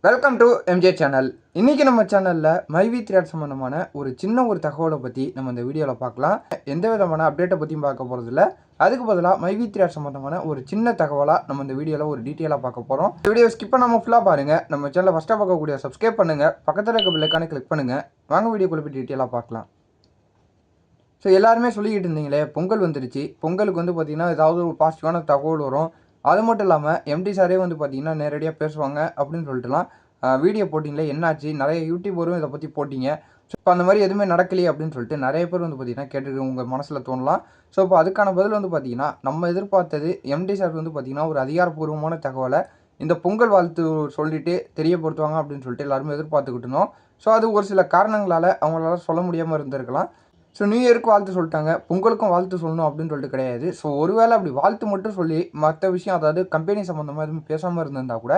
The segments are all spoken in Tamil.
Welcome to MJ channel. இன்றைக்கி நம்ம சேனலில் மைவி த்ரீட் சம்மந்தமான ஒரு தகவலை பற்றி நம்ம இந்த வீடியோவில் பார்க்கலாம். எந்த விதமான அப்டேட்டை பற்றியும் பார்க்க போகிறதில்ல. அதுக்கு பதிலாக மைவி த்ரீட் சம்மந்தமான ஒரு சின்ன தகவலாக நம்ம இந்த வீடியோவில் ஒரு டீட்டெயிலாக பார்க்க போகிறோம். இந்த வீடியோ ஸ்கிப் பண்ணாமல் ஃபுல்லாக பாருங்கள். நம்ம சேனலை ஃபஸ்ட்டாக பார்க்கக்கூடிய சப்ஸ்கிரைப் பண்ணுங்கள், பக்கத்தில் இருக்க பெல்லைக்கான கிளிக் பண்ணுங்கள். வாங்க வீடியோக்குள்ள போய் டீட்டெயிலாக பார்க்கலாம். ஸோ எல்லாருமே சொல்லிக்கிட்டு இருந்தீங்களே, பொங்கல் வந்துருச்சு, பொங்கலுக்கு வந்து பார்த்திங்கன்னா ஏதாவது ஒரு பாசிட்டிவான தகவல் வரும். அது மட்டும் இல்லாமல் எம்டி சாரே வந்து பார்த்திங்கன்னா நேரடியாக பேசுவாங்க அப்படின்னு சொல்லிட்டுலாம் வீடியோ போட்டிங்களே, என்னாச்சு, நிறைய யூடியூபரும் இதை பற்றி போட்டிங்க. ஸோ இப்போ அந்த மாதிரி எதுவுமே நடக்கலையே அப்படின்னு சொல்லிட்டு நிறைய பேர் வந்து பார்த்திங்கன்னா கேட்டுருக்கு, உங்கள் மனசில் தோணலாம். ஸோ இப்போ அதுக்கான பதில் வந்து பார்த்திங்கன்னா நம்ம எதிர்பார்த்தது எம்டி சார் வந்து பார்த்திங்கன்னா ஒரு அதிகாரப்பூர்வமான தகவலை இந்த பொங்கல் வாழ்த்து சொல்லிட்டு தெரியப்படுத்துவாங்க அப்படின்னு சொல்லிட்டு எல்லாருமே எதிர்பார்த்துக்கிட்டு இருந்தோம். ஸோ அது ஒரு சில காரணங்களால் அவங்களால சொல்ல முடியாமல் இருந்திருக்கலாம். ஸோ நியூ இயருக்கு வாழ்த்து சொல்லிட்டாங்க, பொங்கலுக்கும் வாழ்த்து சொல்லணும் அப்படின்னு சொல்லிட்டு கிடையாது. ஸோ ஒருவேளை அப்படி வாழ்த்து மட்டும் சொல்லி மற்ற விஷயம், அதாவது கம்பெனி சம்மந்தமாக எதுவும் பேசாமல் இருந்திருந்தால் கூட,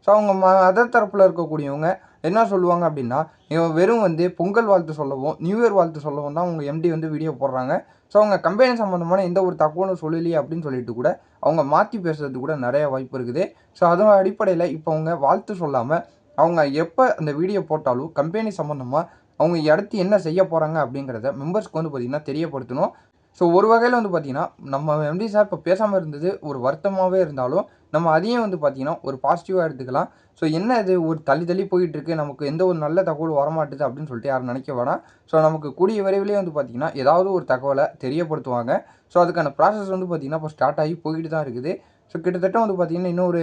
ஸோ அவங்க அதர் தரப்பில் இருக்கக்கூடியவங்க என்ன சொல்லுவாங்க அப்படின்னா, இவன் வெறும் வந்து பொங்கல் வாழ்த்து சொல்லவும் நியூ இயர் வாழ்த்து சொல்லவும் தான் அவங்க எம்டி வந்து வீடியோ போடுறாங்க. ஸோ அவங்க கம்பெனி சம்மந்தமான எந்த ஒரு தகவலும் சொல்லலையே அப்படின்னு சொல்லிட்டு கூட அவங்க மாற்றி பேசுறது கூட நிறைய வாய்ப்பு இருக்குது. ஸோ அதன் அடிப்படையில் இப்போ அவங்க வாழ்த்து சொல்லாமல் அவங்க எப்போ அந்த வீடியோ போட்டாலும் கம்பெனி சம்மந்தமாக அவங்க அடுத்து என்ன செய்ய போகிறாங்க அப்படிங்கிறத மெம்பர்ஸ்க்கு வந்து பார்த்திங்கன்னா தெரியப்படுத்தணும். ஸோ ஒரு வகையில் வந்து பார்த்திங்கன்னா நம்ம எம்டி சார் இப்போ பேசாமல் இருந்தது ஒரு வருத்தமாகவே இருந்தாலும் நம்ம அதையும் வந்து பார்த்திங்கன்னா ஒரு பாசிட்டிவாக எடுத்துக்கலாம். ஸோ என்ன இது ஒரு தள்ளி போயிட்டுருக்கு, நமக்கு எந்த ஒரு நல்ல தகவல் வரமாட்டுது அப்படின்னு சொல்லிட்டு யாரும் நினைக்க வேணாம். ஸோ நமக்கு கூடிய விரைவிலே வந்து பார்த்திங்கன்னா ஏதாவது ஒரு தகவலை தெரியப்படுத்துவாங்க. ஸோ அதுக்கான ப்ராசஸ் வந்து பார்த்திங்கன்னா இப்போ ஸ்டார்ட் ஆகி போய்கிட்டு தான் இருக்குது. ஸோ கிட்டத்தட்ட வந்து பார்த்திங்கன்னா இன்னும் ஒரு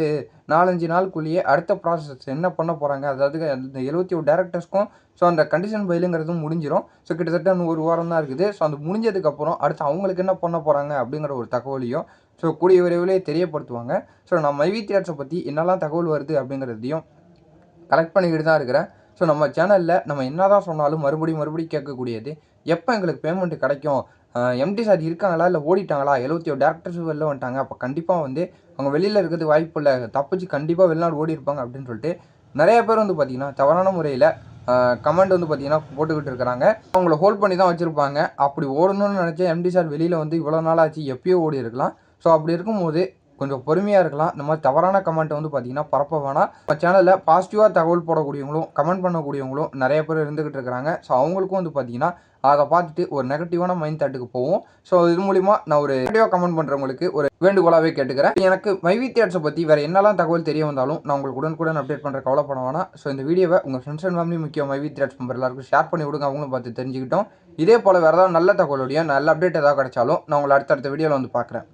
4-5 நாளுக்குள்ளேயே அடுத்த ப்ராசஸ் என்ன பண்ண போகிறாங்க, அதாவது அந்த 71 டேரக்டர்ஸ்க்கும் ஸோ அந்த கண்டிஷன் பயிலுங்கிறதும் முடிஞ்சிடும். ஸோ கிட்டத்தட்ட இன்னும் ஒரு வாரம் தான் இருக்குது. ஸோ அந்த முடிஞ்சதுக்கப்புறம் அடுத்து அவங்களுக்கு என்ன பண்ண போகிறாங்க அப்படிங்கிற ஒரு தகவலையும் ஸோ கூடிய விரைவிலே தெரியப்படுத்துவாங்க. ஸோ நான் மைவி த்ரீட்ஸை பற்றி என்னெல்லாம் தகவல் வருது அப்படிங்கிறதையும் கலெக்ட் பண்ணிக்கிட்டு தான் இருக்கிறேன். ஸோ நம்ம சேனலில் நம்ம என்ன தான் சொன்னாலும் மறுபடியும் கேட்கக்கூடியது, எப்போ எங்களுக்கு பேமெண்ட்டு கிடைக்கும், எம்டி சார் இருக்காங்களா இல்லை ஓடிட்டாங்களா, 71 டேரக்டர்ஸ் வெளில வந்துட்டாங்க, அப்போ கண்டிப்பாக வந்து அவங்க வெளியில் இருக்கிறது வாய்ப்பு இல்லை, தப்பிச்சு கண்டிப்பாக வெளிநாடு ஓடி இருப்பாங்க அப்படின்னு சொல்லிட்டு நிறைய பேர் வந்து பார்த்திங்கன்னா தவறான முறையில் கமெண்ட் வந்து பார்த்திங்கன்னா போட்டுக்கிட்டு இருக்கிறாங்க. அவங்கள ஹோல்ட் பண்ணி தான் வச்சுருப்பாங்க. அப்படி ஓடணும்னு நினச்சா எம்டி சார் வெளியில் வந்து இவ்வளோ நாள் ஆச்சு, எப்பயோ ஓடி இருக்கலாம். ஸோ அப்படி இருக்கும்போது கொஞ்சம் பொறுமையாக இருக்கலாம். இந்த மாதிரி தவறான கமெண்ட்டை வந்து பார்த்திங்கன்னா பரப்ப வேணாம். நம்ம சேனலில் பாசிட்டிவாக தகவல் போடக்கூடியவங்களும் கமெண்ட் பண்ணக்கூடியவங்களும் நிறைய பேர் இருந்துக்கிட்டு இருக்கிறாங்க. ஸோ அவங்களுக்கும் வந்து பார்த்திங்கன்னா அதை பார்த்துட்டு ஒரு நெகட்டிவான மைண்ட் தாட்டுக்கு போகும். ஸோ இது மூலிமா நான் ஒரு நெகட்டிவாக கமெண்ட் பண்ணுறவங்களுக்கு ஒரு வேண்டுகோளாகவே கேட்டுக்கிறேன். எனக்கு மைவி த்ரீட்ஸை பற்றி வேறு என்னெல்லாம் தகவல் தெரிய வந்தாலும் நான் உங்களுக்கு உடனுக்குடன் அப்டேட் பண்ணுற கவலைப்பட வேணாம். ஸோ இந்த வீடியோவை உங்கள் ஃப்ரெண்ட்ஸ் அண்ட் ஃபேமிலி முக்கியம் மைவி த்ரீட்ஸ் மெம்பர் எல்லாருக்கும் ஷேர் பண்ணி விடுங்க, அவங்களும் பார்த்து தெரிஞ்சுக்கிட்டோம். இதே போல் வேறு ஏதாவது நல்ல தகவலுடைய நல்ல அப்டேட் ஏதாவது கிடைச்சாலும் நான் உங்களை அடுத்தடுத்த வீடியோவில் வந்து பார்க்குறேன்.